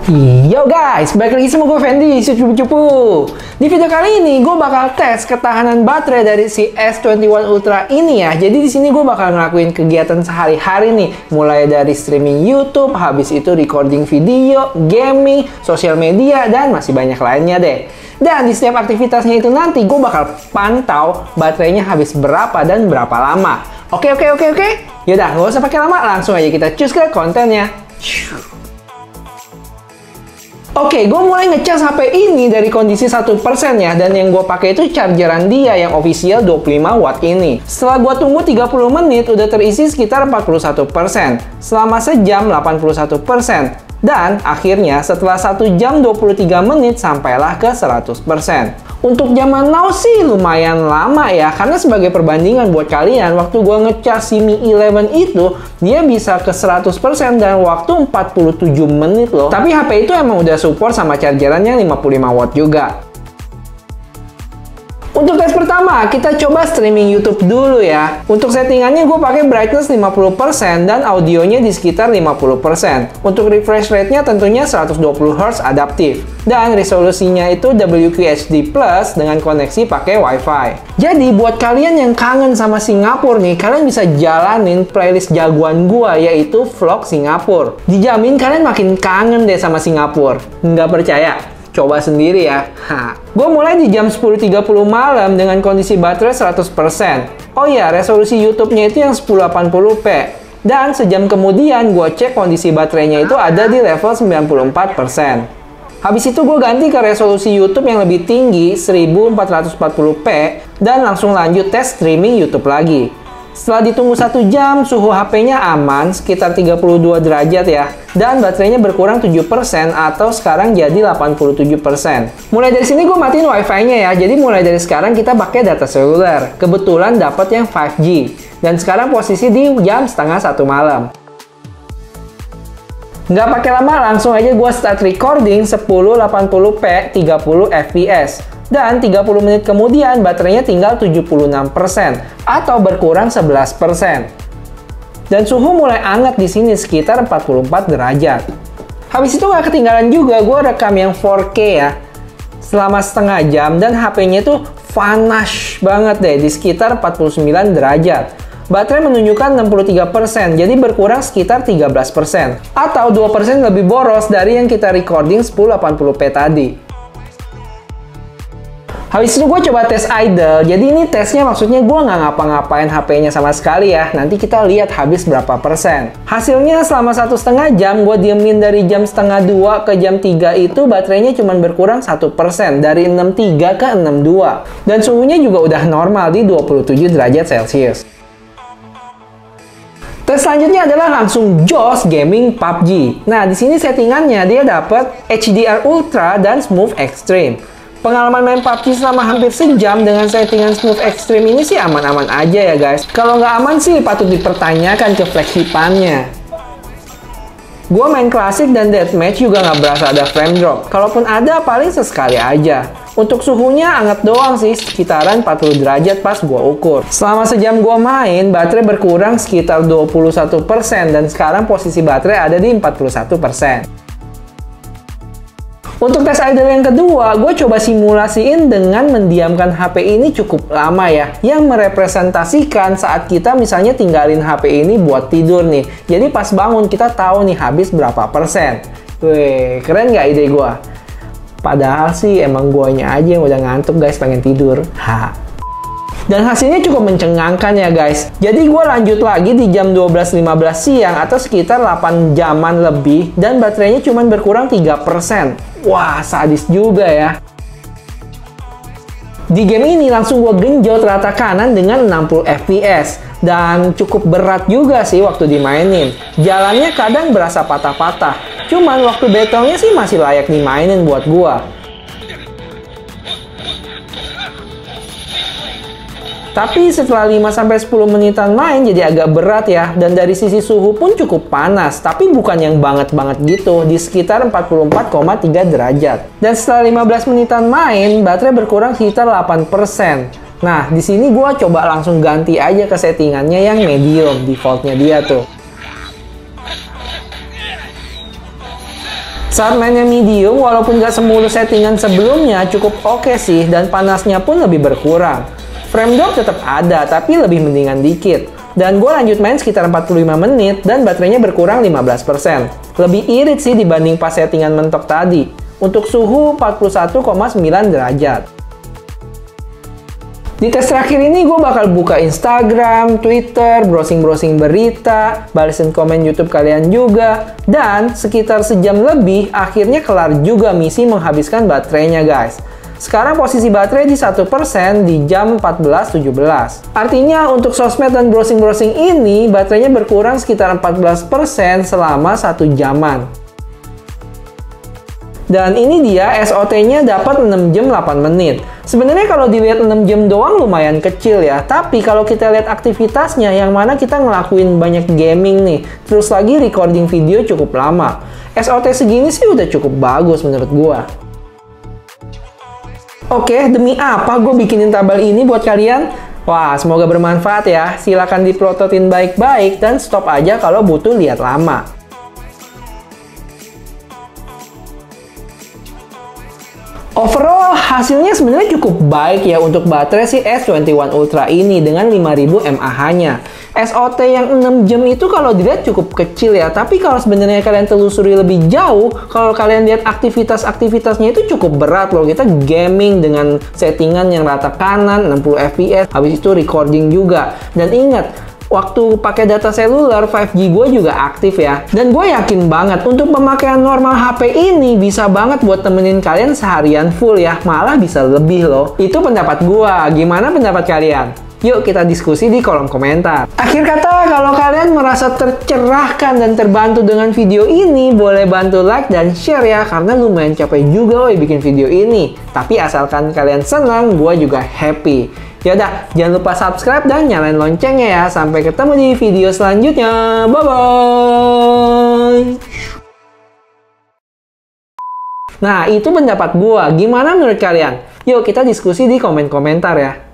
Yo guys, balik lagi sama gue Fendi, si cupu-cupu. Di video kali ini gue bakal tes ketahanan baterai dari si S21 Ultra ini ya. Jadi di sini gue bakal ngelakuin kegiatan sehari-hari nih, mulai dari streaming YouTube, habis itu recording video, gaming, sosial media, dan masih banyak lainnya deh. Dan di setiap aktivitasnya itu nanti gue bakal pantau baterainya habis berapa dan berapa lama. Oke. Yaudah, nggak usah pakai lama, langsung aja kita cus ke kontennya. Oke, gue mulai ngecas HP ini dari kondisi 1% ya, dan yang gue pakai itu chargeran dia yang official 25 watt ini. Setelah gue tunggu 30 menit, udah terisi sekitar 41%. Selama sejam 81%. Dan akhirnya setelah 1 jam 23 menit sampailah ke 100%. Untuk zaman now sih lumayan lama ya, karena sebagai perbandingan buat kalian, waktu gue ngecas si Mi 11 itu, dia bisa ke 100% dan waktu 47 menit loh. Tapi HP itu emang udah support sama chargerannya 55 watt juga. Untuk tes pertama, kita coba streaming YouTube dulu ya. Untuk settingannya gue pakai brightness 50% dan audionya di sekitar 50%. Untuk refresh rate-nya tentunya 120 Hz adaptif. Dan resolusinya itu WQHD+ dengan koneksi pakai Wi-Fi. Jadi buat kalian yang kangen sama Singapura nih, kalian bisa jalanin playlist jagoan gua yaitu vlog Singapura. Dijamin kalian makin kangen deh sama Singapura. Nggak percaya? Coba sendiri ya. Gue mulai di jam 10.30 malam dengan kondisi baterai 100%. Oh iya, resolusi YouTube-nya itu yang 1080p. Dan sejam kemudian gue cek kondisi baterainya itu ada di level 94%. Habis itu gue ganti ke resolusi YouTube yang lebih tinggi 1440p dan langsung lanjut tes streaming YouTube lagi. Setelah ditunggu 1 jam, suhu HP-nya aman, sekitar 32 derajat ya. Dan baterainya berkurang 7% atau sekarang jadi 87%. Mulai dari sini gue matiin Wi-Fi-nya ya, jadi mulai dari sekarang kita pakai data seluler. Kebetulan dapat yang 5G. Dan sekarang posisi di jam setengah 1 malam. Nggak pakai lama, langsung aja gue start recording 1080p 30 fps. Dan 30 menit kemudian baterainya tinggal 76% atau berkurang 11%. Dan suhu mulai hangat di sini sekitar 44 derajat. Habis itu nggak ketinggalan juga gue rekam yang 4K ya. Selama setengah jam dan HP-nya itu panas banget deh di sekitar 49 derajat. Baterai menunjukkan 63%, jadi berkurang sekitar 13%. Atau 2% lebih boros dari yang kita recording 1080p tadi. Habis itu gue coba tes idle, jadi ini tesnya maksudnya gue nggak ngapa-ngapain HP-nya sama sekali ya. Nanti kita lihat habis berapa persen. Hasilnya selama 1,5 jam gue diemin dari jam setengah 2 ke jam 3 itu baterainya cuma berkurang 1%, dari 63 ke 62. Dan suhunya juga udah normal di 27 derajat Celcius. Tes selanjutnya adalah langsung jos gaming PUBG. Nah, di sini settingannya dia dapat HDR Ultra dan Smooth Extreme. Pengalaman main PUBG selama hampir sejam dengan settingan Smooth Extreme ini sih aman-aman aja ya guys. Kalau nggak aman sih patut dipertanyakan kefleksipannya. Gue main klasik dan deathmatch juga nggak berasa ada frame drop. Kalaupun ada paling sesekali aja. Untuk suhunya hangat doang sih, sekitaran 40 derajat pas gue ukur. Selama sejam gue main, baterai berkurang sekitar 21% dan sekarang posisi baterai ada di 41%. Untuk tes idle yang kedua, gue coba simulasiin dengan mendiamkan HP ini cukup lama ya, yang merepresentasikan saat kita misalnya tinggalin HP ini buat tidur nih. Jadi pas bangun kita tahu nih habis berapa persen. Wih, keren nggak ide gue? Padahal sih emang guanya aja yang udah ngantuk guys, pengen tidur. Dan hasilnya cukup mencengangkan ya guys. Jadi gue lanjut lagi di jam 12.15 siang atau sekitar 8 jaman lebih dan baterainya cuma berkurang 3%. Wah, sadis juga ya. Di game ini langsung gue genjot rata kanan dengan 60 fps. Dan cukup berat juga sih waktu dimainin. Jalannya kadang berasa patah-patah. Cuman waktu battle-nya sih masih layak dimainin buat gue. Tapi setelah 5-10 menitan main jadi agak berat ya. Dan dari sisi suhu pun cukup panas. Tapi bukan yang banget-banget gitu. Di sekitar 44,3 derajat. Dan setelah 15 menitan main, baterai berkurang sekitar 8%. Nah, di sini gue coba langsung ganti aja ke settingannya yang medium. Defaultnya dia tuh. Saat mainnya medium, walaupun gak semulus settingan sebelumnya, cukup oke sih, dan panasnya pun lebih berkurang. Frame drop tetap ada, tapi lebih mendingan dikit. Dan gue lanjut main sekitar 45 menit, dan baterainya berkurang 15%. Lebih irit sih dibanding pas settingan mentok tadi. Untuk suhu 41,9 derajat. Di tes terakhir ini gue bakal buka Instagram, Twitter, browsing-browsing berita, balesin komen YouTube kalian juga, dan sekitar sejam lebih akhirnya kelar juga misi menghabiskan baterainya guys. Sekarang posisi baterai di 1% di jam 14.17. Artinya untuk sosmed dan browsing-browsing ini baterainya berkurang sekitar 14% selama 1 jaman. Dan ini dia SOT-nya dapat 6 jam 8 menit. Sebenarnya kalau dilihat 6 jam doang lumayan kecil ya. Tapi kalau kita lihat aktivitasnya yang mana kita ngelakuin banyak gaming nih. Terus lagi recording video cukup lama. SOT segini sih udah cukup bagus menurut gua. Oke, demi apa gue bikinin tabel ini buat kalian? Wah, semoga bermanfaat ya. Silahkan diplototin baik-baik dan stop aja kalau butuh lihat lama. Overall, hasilnya sebenarnya cukup baik ya untuk baterai si S21 Ultra ini dengan 5000 mAh-nya. SOT yang 6 jam itu kalau dilihat cukup kecil ya, tapi kalau sebenarnya kalian telusuri lebih jauh, kalau kalian lihat aktivitas-aktivitasnya itu cukup berat loh. Kita gaming dengan settingan yang rata kanan, 60 fps, habis itu recording juga. Dan ingat, waktu pakai data seluler 5G gue juga aktif ya. Dan gue yakin banget untuk pemakaian normal HP ini bisa banget buat temenin kalian seharian full ya. Malah bisa lebih loh. Itu pendapat gue. Gimana pendapat kalian? Yuk kita diskusi di kolom komentar. Akhir kata, kalau kalian merasa tercerahkan dan terbantu dengan video ini, boleh bantu like dan share ya. Karena lumayan capek juga bikin video ini. Tapi asalkan kalian senang, gue juga happy. Yaudah, jangan lupa subscribe dan nyalain loncengnya ya. Sampai ketemu di video selanjutnya. Bye-bye. Nah, itu pendapat gua. Gimana menurut kalian? Yuk kita diskusi di komen komentar ya.